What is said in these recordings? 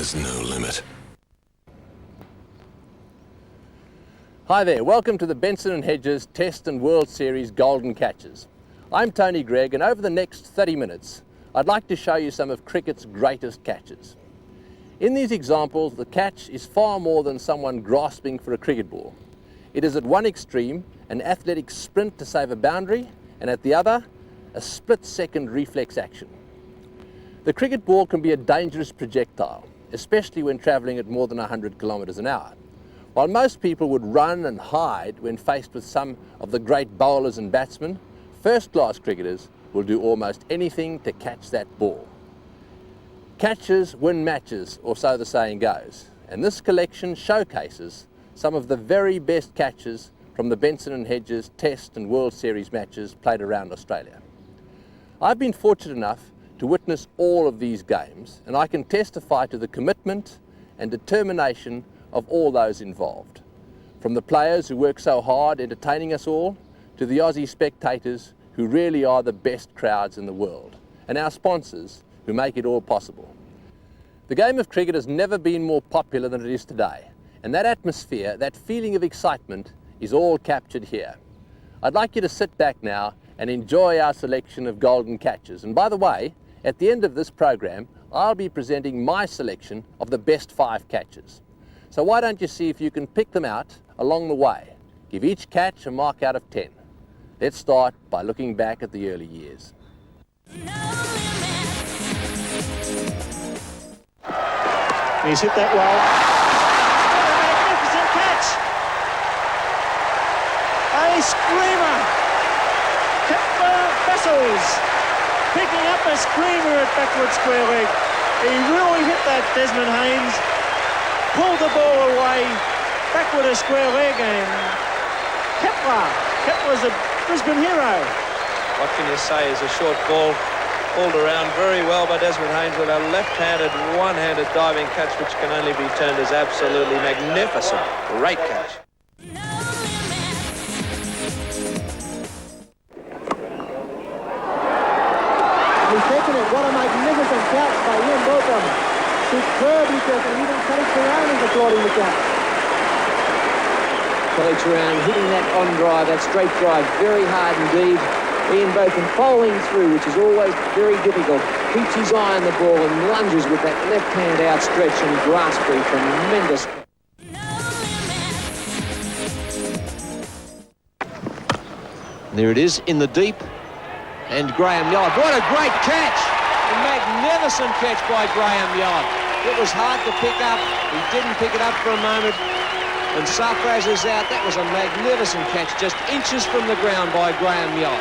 There's no limit. Hi there, welcome to the Benson and Hedges Test and World Series Golden Catches. I'm Tony Greig, and over the next 30 minutes I'd like to show you some of cricket's greatest catches. In these examples, the catch is far more than someone grasping for a cricket ball. It is at one extreme an athletic sprint to save a boundary, and at the other a split-second reflex action. The cricket ball can be a dangerous projectile, especially when travelling at more than 100 kilometres an hour. While most people would run and hide when faced with some of the great bowlers and batsmen, first-class cricketers will do almost anything to catch that ball. Catches win matches, or so the saying goes, and this collection showcases some of the very best catches from the Benson and Hedges Test and World Series matches played around Australia. I've been fortunate enough to witness all of these games, and I can testify to the commitment and determination of all those involved. From the players who work so hard entertaining us all, to the Aussie spectators who really are the best crowds in the world, and our sponsors who make it all possible. The game of cricket has never been more popular than it is today, and that atmosphere, that feeling of excitement, is all captured here. I'd like you to sit back now and enjoy our selection of golden catches. And by the way, at the end of this program, I'll be presenting my selection of the best 5 catches. So why don't you see if you can pick them out along the way? Give each catch a mark out of 10. Let's start by looking back at the early years. He's hit that well. A magnificent catch! A screamer! Vessels picking up a screamer at backward square leg. He really hit that, Desmond Haynes. Pulled the ball away, backward a square leg, and Kepler's a Brisbane hero. What can you say is a short ball pulled around very well by Desmond Haynes with a left-handed, one-handed diving catch which can only be termed as absolutely magnificent. Great catch. He's taken it. What a magnificent catch by Ian Botham. Superbly taken. Even Kelly Turan is applauding the catch. Kelly Turan hitting that on drive, that straight drive, very hard indeed. Ian Botham following through, which is always very difficult. Keeps his eye on the ball and lunges with that left hand outstretched and grasp a tremendous. There it is in the deep. And Graham Yallop, what a great catch! A magnificent catch by Graham Yallop. It was hard to pick up. He didn't pick it up for a moment. And Sarfraz is out. That was a magnificent catch, just inches from the ground by Graham Yallop.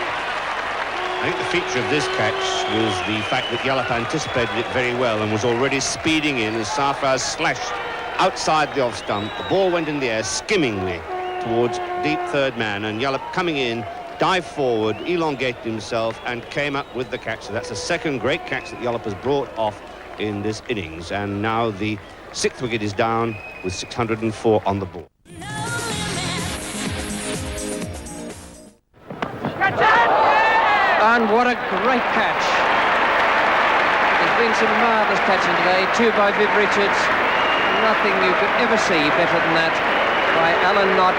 I think the feature of this catch was the fact that Yallop anticipated it very well and was already speeding in as Sarfraz slashed outside the off stump. The ball went in the air skimmingly towards deep third man, and Yallop coming in, dived forward, elongated himself, and came up with the catch. So that's the second great catch that Yallop has brought off in this innings. And now the 6th wicket is down with 604 on the ball. And what a great catch. There's been some marvellous catching today, 2 by Viv Richards. Nothing you could ever see better than that by Alan Knott.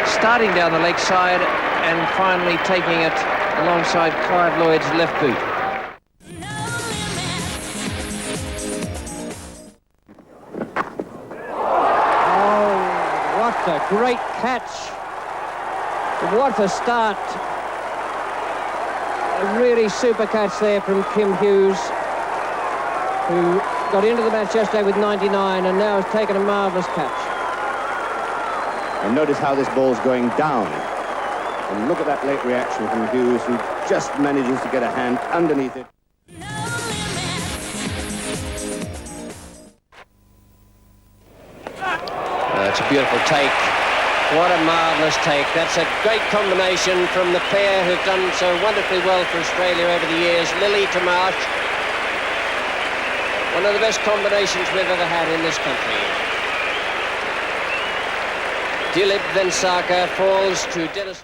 Starting down the leg side and finally taking it alongside Clive Lloyd's left boot. Oh, what a great catch. What a start. A really super catch there from Kim Hughes, who got into the match yesterday with 99 and now has taken a marvellous catch. And notice how this ball's going down. And look at that late reaction from Hughes, who just manages to get a hand underneath it. That's a beautiful take. What a marvellous take. That's a great combination from the pair who've done so wonderfully well for Australia over the years. Lily to Marsh. One of the best combinations we've ever had in this country. Dilip Vensaka falls to Dennis.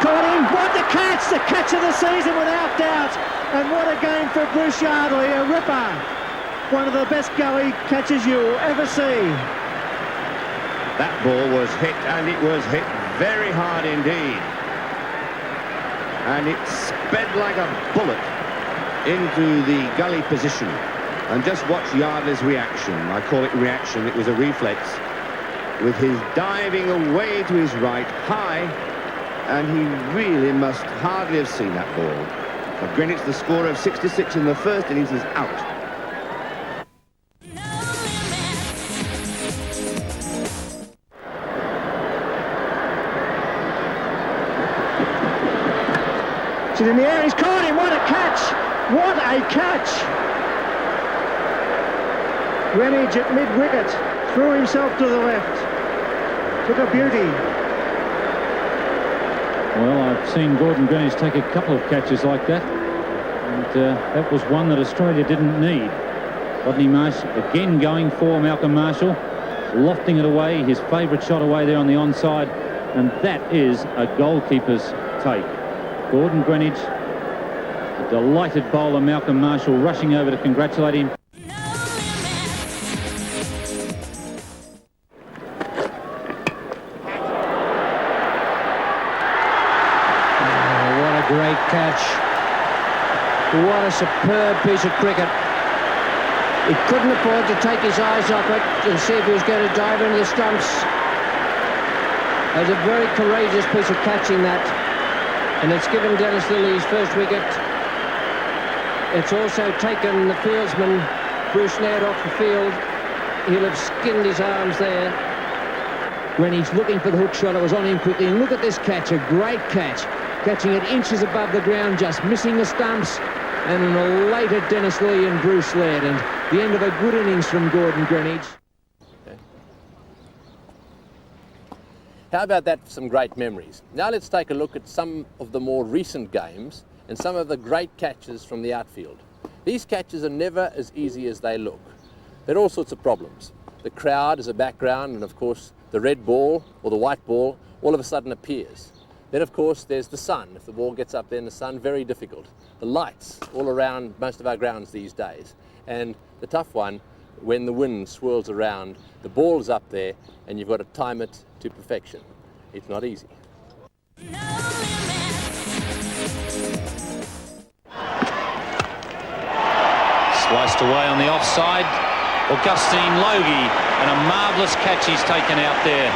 Caught him. What the catch of the season without doubt. And what a game for Bruce Yardley, a ripper. One of the best gully catches you'll ever see. That ball was hit, and it was hit very hard indeed. And it sped like a bullet into the gully position. And just watch Yardley's reaction. I call it reaction. It was a reflex. With his diving away to his right, high, and he really must hardly have seen that ball. For Greenwich, the score of 66 in the first innings is out. She's in the air, he's caught him, what a catch! What a catch! Greenwich at mid-wicket, threw himself to the left. Took a beauty. Well, I've seen Gordon Greenwich take a couple of catches like that, and that was one that Australia didn't need. Rodney Marsh again going for Malcolm Marshall, lofting it away, his favourite shot away there on the onside, and that is a goalkeeper's take. Gordon Greenwich, a delighted bowler, Malcolm Marshall, rushing over to congratulate him. Great catch. What a superb piece of cricket. He couldn't afford to take his eyes off it and see if he was going to dive into the stumps. It was a very courageous piece of catching that. And it's given Dennis Lilly his first wicket. It's also taken the fieldsman, Bruce Laird, off the field. He'll have skinned his arms there. When he's looking for the hook shot, it was on him quickly. And look at this catch, a great catch. Catching it inches above the ground, just missing the stumps, and an elated Dennis Lilly and Bruce Laird, and the end of a good innings from Gordon Greenwich. Okay. How about that for some great memories? Now let's take a look at some of the more recent games and some of the great catches from the outfield. These catches are never as easy as they look. There are all sorts of problems. The crowd is a background, and of course the red ball or the white ball all of a sudden appears. Then, of course, there's the sun. If the ball gets up there in the sun, very difficult. The lights all around most of our grounds these days. And the tough one, when the wind swirls around, the ball's up there, and you've got to time it to perfection. It's not easy. Sliced away on the offside. Augustine Logie, and a marvellous catch he's taken out there.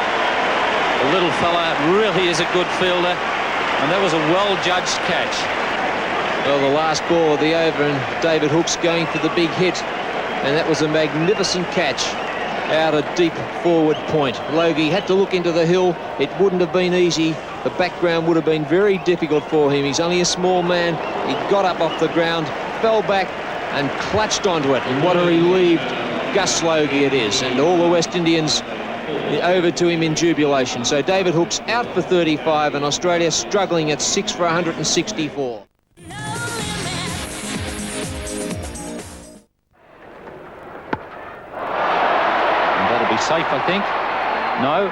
The little fella really is a good fielder, and that was a well-judged catch. Well, the last ball of the over, and David Hookes going for the big hit, and that was a magnificent catch out a deep forward point. Logie had to look into the hill. It wouldn't have been easy. The background would have been very difficult for him. He's only a small man. He got up off the ground, fell back, and clutched onto it. And what a relieved Gus Logie it is, and all the West Indians over to him in jubilation. So David Hookes out for 35, and Australia struggling at 6 for 164. And that'll be safe, I think. No,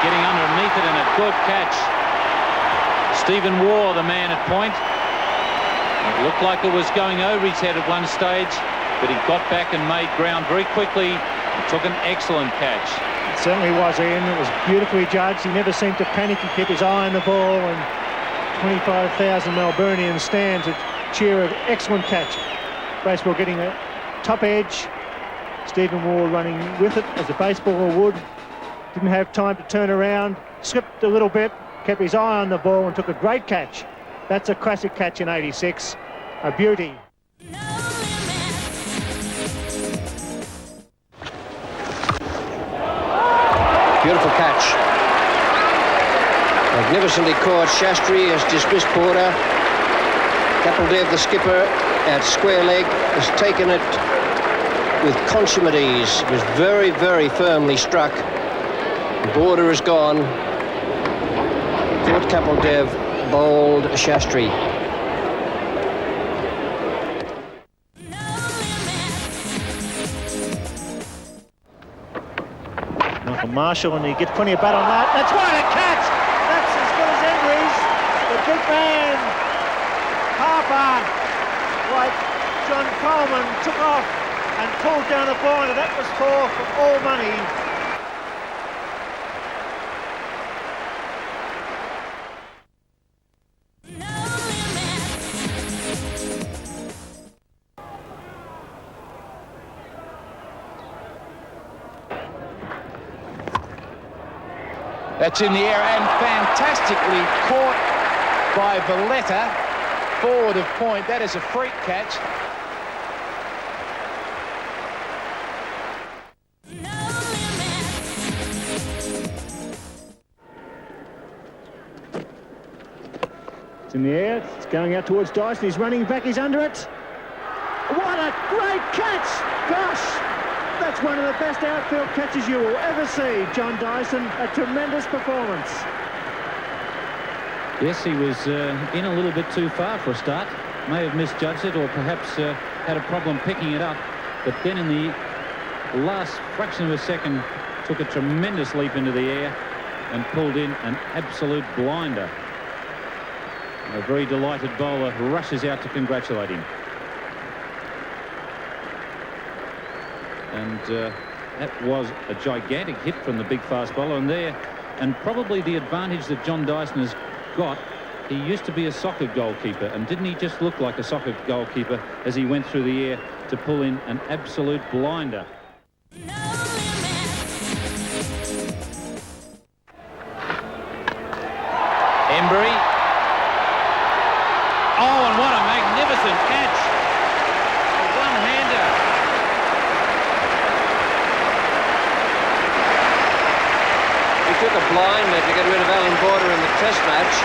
getting underneath it, and a good catch. Stephen Waugh, the man at point. It looked like it was going over his head at one stage, but he got back and made ground very quickly and took an excellent catch. It certainly was, Ian. It was beautifully judged. He never seemed to panic. He kept his eye on the ball, and 25,000 Melburnians stand to cheer an excellent catch. Baseball getting a top edge. Stephen Waugh running with it as a baseballer would. Didn't have time to turn around. Slipped a little bit, kept his eye on the ball and took a great catch. That's a classic catch in 86. A beauty. Beautiful catch. Magnificently caught. Shastri has dismissed Porter. Kapildev, the skipper, at square leg, has taken it with consummate ease. It was very, very firmly struck. Border is gone. Caught Kapildev, bowled Shastri. Marshall, and he gets plenty of bat on that. That's what a catch! That's as good as Henry's. The And Harper, like John Coleman, took off and pulled down a blinder. That was 4 for all money. That's in the air and fantastically caught by Valletta, forward of point. That is a freak catch. It's in the air, it's going out towards Dyson, he's running back, he's under it. What a great catch! Gosh, that's one of the best outfield catches you will ever see, John Dyson. A tremendous performance. Yes, he was in a little bit too far for a start. May have misjudged it or perhaps had a problem picking it up. But then in the last fraction of a second, took a tremendous leap into the air and pulled in an absolute blinder. A very delighted bowler rushes out to congratulate him. And that was a gigantic hit from the big fast bowler. And probably the advantage that John Dyson has got, he used to be a soccer goalkeeper, and didn't he just look like a soccer goalkeeper as he went through the air to pull in an absolute blinder. Embury. Oh, and what a magnificent catch. A one-hander. He took a blinder to get rid of Alan Border in the Test match.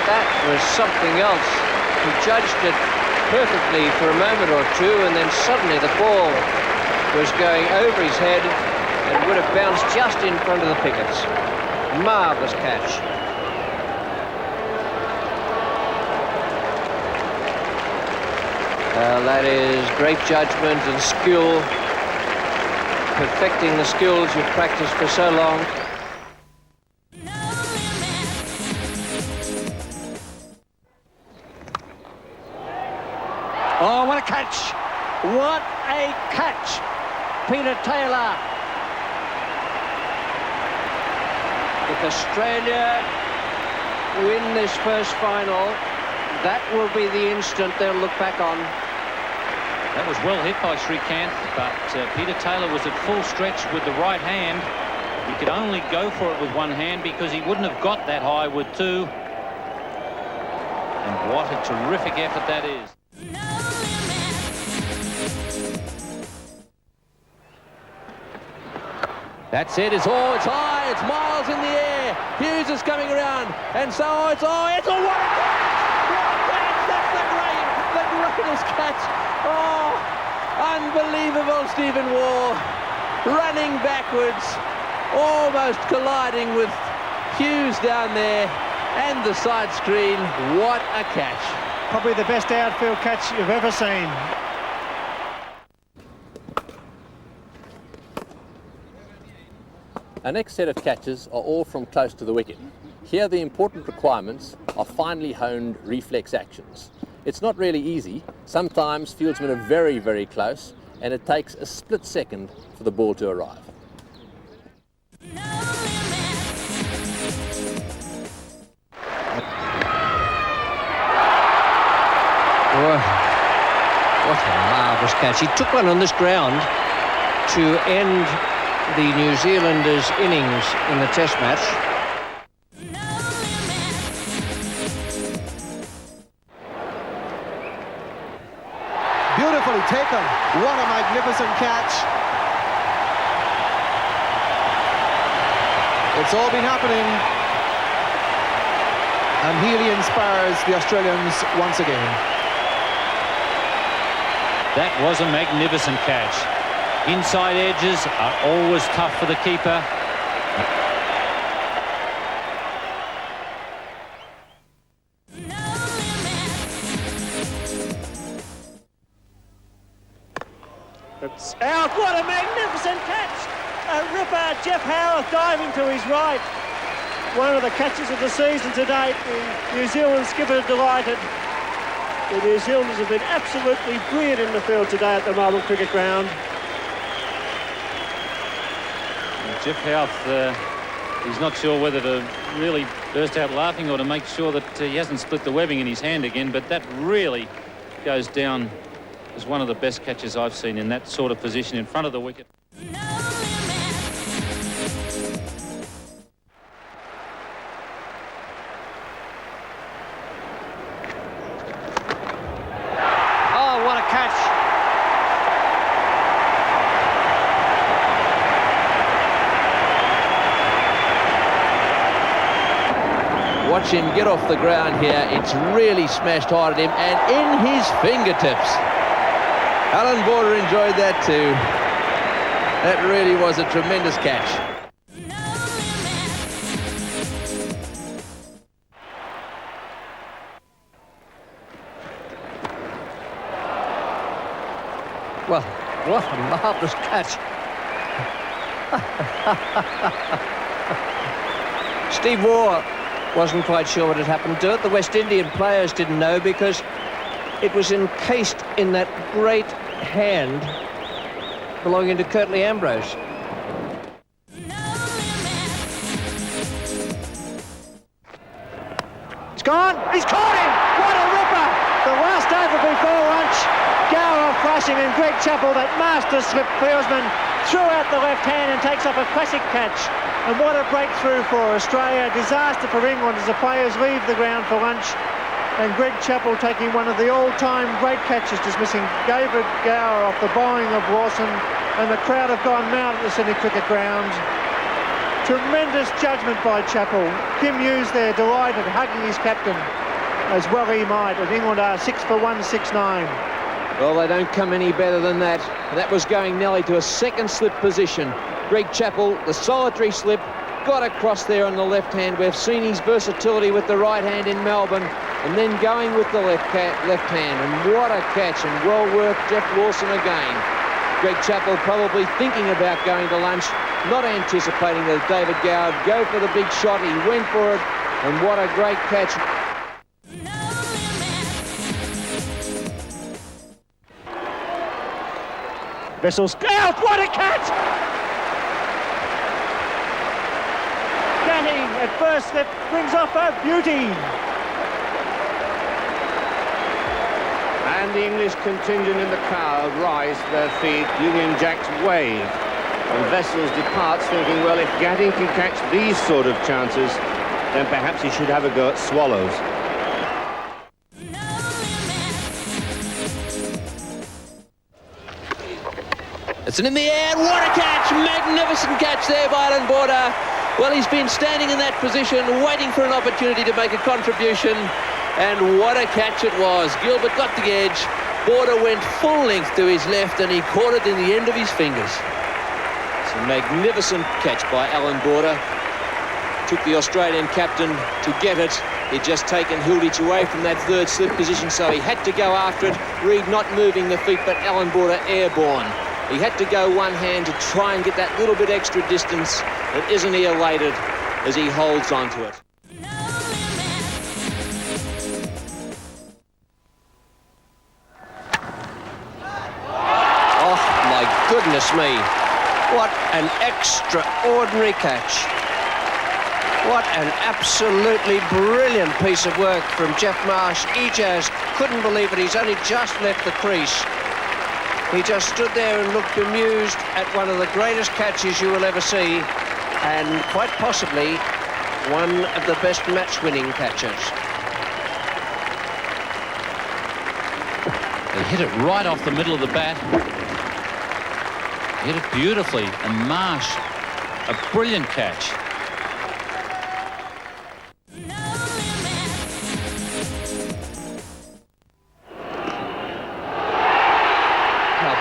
That was something else. He judged it perfectly for a moment or two, and then suddenly the ball was going over his head and would have bounced just in front of the pickets. Marvellous catch. That is great judgment and skill, perfecting the skills you've practiced for so long. Oh, what a catch! What a catch! Peter Taylor. If Australia win this first final, that will be the instant they'll look back on. That was well hit by Srikanth, but Peter Taylor was at full stretch with the right hand. He could only go for it with one hand because he wouldn't have got that high with two. And what a terrific effort that is. That's it. It's high. It's miles in the air. Hughes is coming around, and so it's a what a catch! That's the greatest catch. Oh, unbelievable! Stephen Waugh running backwards, almost colliding with Hughes down there, and the side screen. What a catch! Probably the best outfield catch you've ever seen. Our next set of catches are all from close to the wicket. Here the important requirements are finely honed reflex actions. It's not really easy. Sometimes fieldsmen are very, very close, and it takes a split second for the ball to arrive. What a marvellous catch. He took one on this ground to end the New Zealanders' innings in the Test match. Beautifully taken. What a magnificent catch. It's all been happening. And Healy inspires the Australians once again. That was a magnificent catch. Inside edges are always tough for the keeper. It's out. What a magnificent catch! A ripper. Jeff Howarth diving to his right. one of the catches of the season to date. The New Zealand skipper delighted. The New Zealanders have been absolutely brilliant in the field today at the Melbourne Cricket Ground. Jeff Houth, he's not sure whether to really burst out laughing or to make sure that he hasn't split the webbing in his hand again, but that really goes down as one of the best catches I've seen in that sort of position in front of the wicket. Oh, what a catch. Watch him get off the ground here. It's really smashed hard at him and in his fingertips. Alan Border enjoyed that too. That really was a tremendous catch. Well, what a marvellous catch. Steve Waugh wasn't quite sure what had happened to it. The West Indian players didn't know because it was encased in that great hand belonging to Curtly Ambrose. It's gone. He's caught him. What a ripper. The last over before lunch. Gower flashing and Greg Chappell, that master slip fieldsman, threw out the left hand and takes up a classic catch. And what a breakthrough for Australia. A disaster for England as the players leave the ground for lunch. And Greg Chappell taking one of the all-time great catches, dismissing David Gower off the bowling of Lawson. And the crowd have gone mad at the Sydney Cricket Ground. Tremendous judgment by Chappell. Kim Hughes there, delighted, hugging his captain, as well he might. And England are 6 for 169. Well, they don't come any better than that. That was going nearly to a second slip position. Greg Chappell, the solitary slip, got across there on the left hand. We've seen his versatility with the right hand in Melbourne, and then going with the left hand. And what a catch, and well worked Jeff Lawson again. Greg Chappell probably thinking about going to lunch, not anticipating that David Gower would go for the big shot. He went for it, and what a great catch. Vessel's out, what a catch! Ganny at first slip brings off a beauty. And the English contingent in the crowd rise to their feet, Union Jacks wave. And Vessels departs thinking, well, if Gadding can catch these sort of chances, then perhaps he should have a go at Swallows. It's in the air, what a catch! Magnificent catch there by Alan Border. Well, he's been standing in that position, waiting for an opportunity to make a contribution, and what a catch it was. Gilbert got the edge, Border went full length to his left, and he caught it in the end of his fingers. It's a magnificent catch by Alan Border. Took the Australian captain to get it. He'd just taken Hilditch away from that third slip position, so he had to go after it. Reid not moving the feet, but Alan Border airborne. He had to go one hand to try and get that little bit extra distance, and isn't he elated as he holds on to it. Oh, my goodness me. What an extraordinary catch. What an absolutely brilliant piece of work from Jeff Marsh. Ijaz couldn't believe it. He's only just left the crease. He just stood there and looked bemused at one of the greatest catches you will ever see, and quite possibly one of the best match-winning catches. He hit it right off the middle of the bat. He hit it beautifully, and Marsh, a brilliant catch.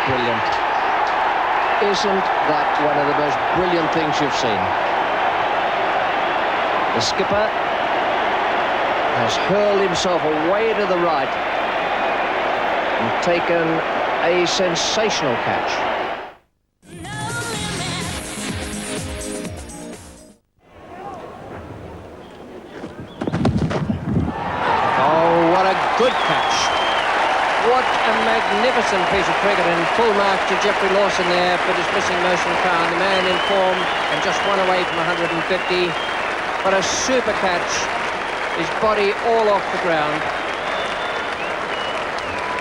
Brilliant. Isn't that one of the most brilliant things you've seen? The skipper has hurled himself away to the right and taken a sensational catch. Good catch. What a magnificent piece of cricket, and full mark to Jeffrey Lawson there for dismissing Mohsin Khan, the man in form and just one away from 150. But a super catch, his body all off the ground.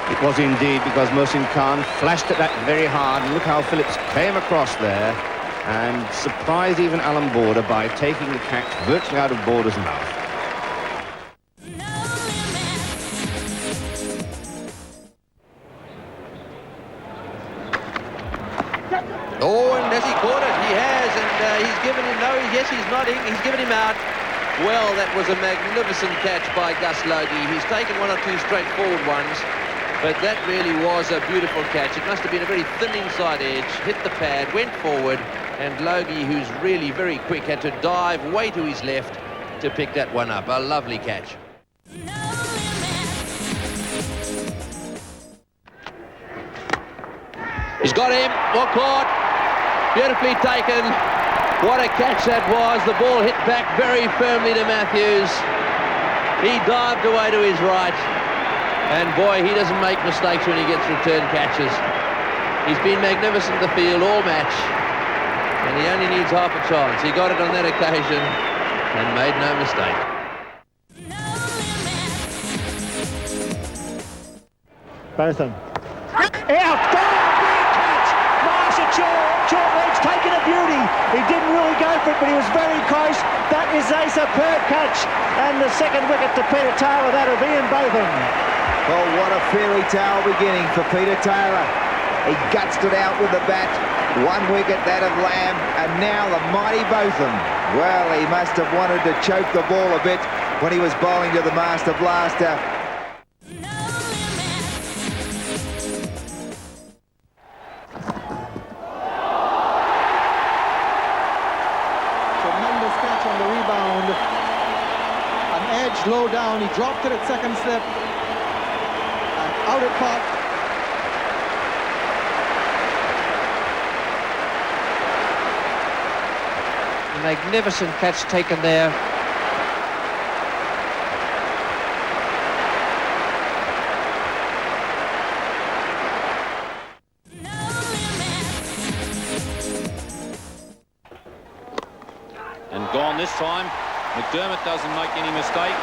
It was indeed, because Mohsin Khan flashed at that very hard, and look how Phillips came across there and surprised even Alan Border by taking the catch virtually out of Border's mouth. Oh, and has he caught it? He has, and he's given him, no, yes, he's nodding, he's given him out. Well, that was a magnificent catch by Gus Logie. He's taken one or two straightforward ones, but that really was a beautiful catch. It must have been a very thin inside edge, hit the pad, went forward, and Logie, who's really very quick, had to dive way to his left to pick that one up. A lovely catch. He's got him, well caught, beautifully taken. What a catch that was. The ball hit back very firmly to Matthews. He dived away to his right. And boy, he doesn't make mistakes when he gets return catches. He's been magnificent in the field all match. And he only needs half a chance. He got it on that occasion and made no mistake. Benson. Out! Great catch! Marshall short legs taking a beauty. He didn't really go for it, but he was very close. That is a superb catch. And the second wicket to Peter Taylor, that'll be in Botham. Well, what a fairy tale beginning for Peter Taylor. He gutsed it out with the bat. One wicket, that of Lamb, and now the mighty Botham. Well, he must have wanted to choke the ball a bit when he was bowling to the master blaster. Tremendous catch on the rebound. An edge low down. He dropped it at second slip. And out it popped. Magnificent catch taken there. And gone this time. McDermott doesn't make any mistake.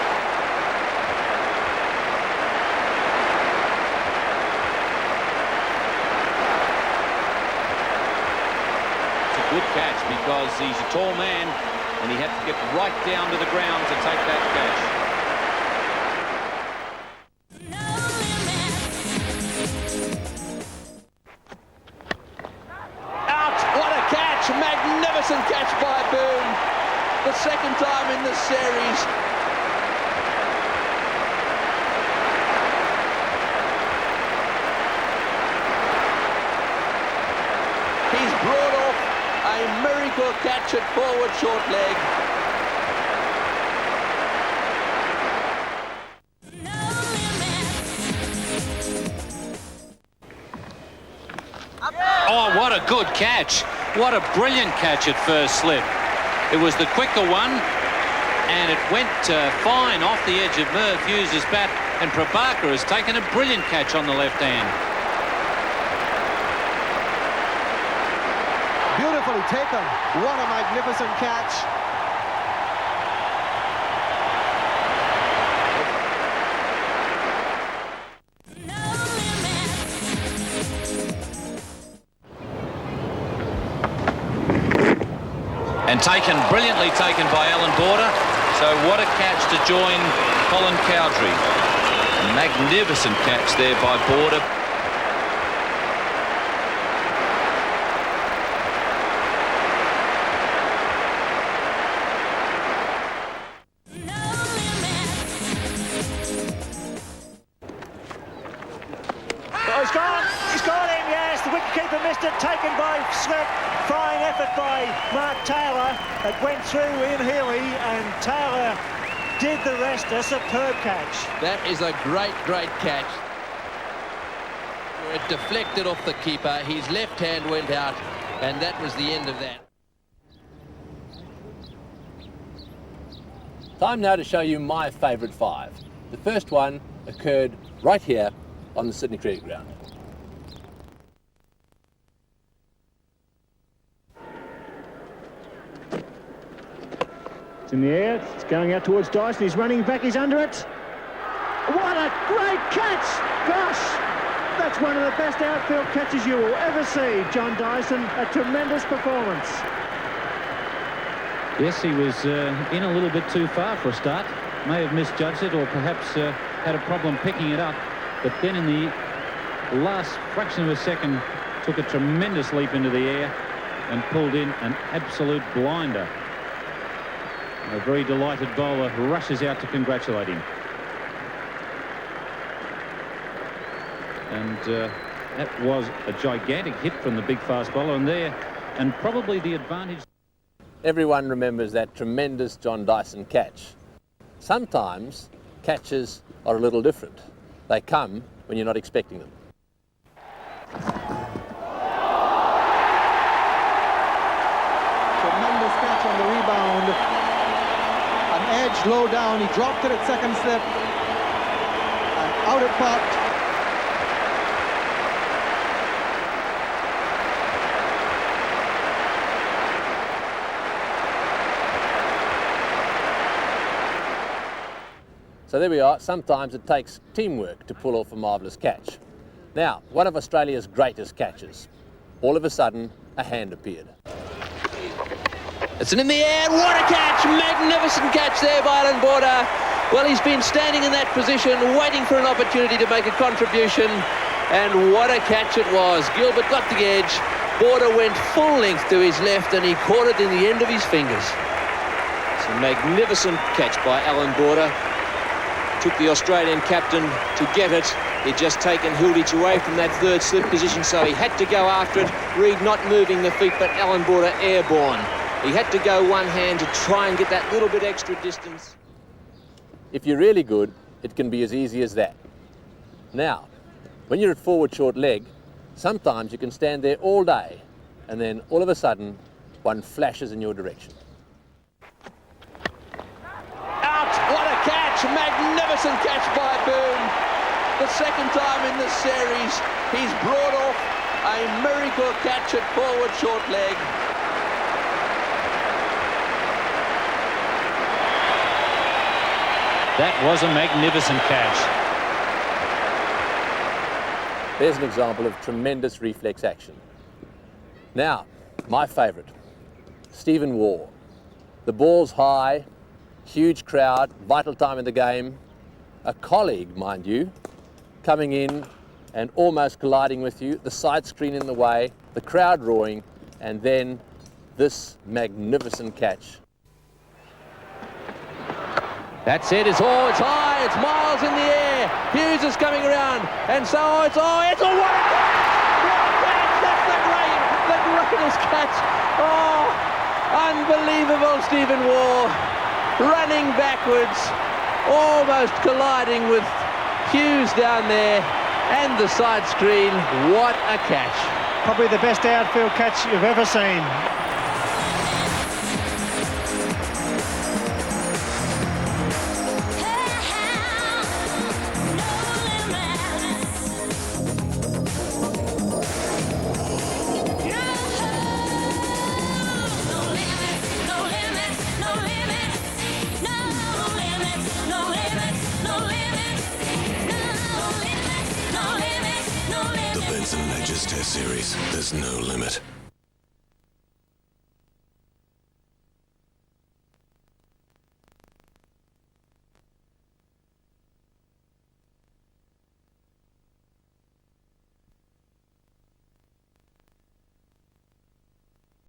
Good catch, because he's a tall man and he had to get right down to the ground to take that catch. Out! What a catch! Magnificent catch by Boone. The second time in this series. He's brought off a miracle catch at forward short leg. Oh, what a good catch. What a brilliant catch at first slip. It was the quicker one, and it went fine off the edge of Merv Hughes' bat, and Prabhakar has taken a brilliant catch on the left hand. Beautifully taken. What a magnificent catch. And brilliantly taken by Alan Border. So what a catch to join Colin Cowdrey. A magnificent catch there by Border. He's got him, yes. The wicketkeeper missed it, taken by slip. Fine effort by Mark Taylor. It went through Ian Healy, and Taylor did the rest. A superb catch. That is a great, great catch. It deflected off the keeper. His left hand went out, and that was the end of that. Time now to show you my favourite five. The first one occurred right here on the Sydney Cricket Ground. It's in the air, it's going out towards Dyson, he's running back, he's under it. What a great catch! Gosh, that's one of the best outfield catches you will ever see, John Dyson. A tremendous performance. Yes, he was in a little bit too far for a start. May have misjudged it or perhaps had a problem picking it up. But then in the last fraction of a second, took a tremendous leap into the air and pulled in an absolute blinder. A very delighted bowler rushes out to congratulate him. And that was a gigantic hit from the big fast bowler, and probably the advantage. Everyone remembers that tremendous John Dyson catch. Sometimes catches are a little different. They come when you're not expecting them. Tremendous catch on the rebound. An edge low down, he dropped it at second slip. And out it popped. So there we are. Sometimes it takes teamwork to pull off a marvellous catch. Now, one of Australia's greatest catches. All of a sudden, a hand appeared. It's in the air. What a catch! Magnificent catch there by Alan Border. Well, he's been standing in that position, waiting for an opportunity to make a contribution. And what a catch it was. Gilbert got the edge. Border went full length to his left, and he caught it in the end of his fingers. It's a magnificent catch by Alan Border. Took the Australian captain to get it. He'd just taken Hilditch away from that third slip position, so he had to go after it. Reid not moving the feet, but Alan Border airborne. He had to go one hand to try and get that little bit extra distance. If you're really good, it can be as easy as that. Now, when you're at forward short leg, sometimes you can stand there all day, and then all of a sudden, one flashes in your direction. What a catch! Magnificent catch by Boone. The second time in this series, he's brought off a miracle catch at forward short leg. That was a magnificent catch. There's an example of tremendous reflex action. Now, my favourite, Stephen Waugh. The ball's high, huge crowd, vital time in the game. A colleague, mind you, coming in and almost colliding with you, the side screen in the way, the crowd roaring, and then this magnificent catch. That's it, it's high, it's miles in the air. Hughes is coming around, and so it's a what a catch! That's the greatest catch. Oh, unbelievable, Stephen Waugh, running backwards, almost colliding with Hughes down there, and the side screen. What a catch. Probably the best outfield catch you've ever seen. The Benson and Hedges Test Series. There's no limit.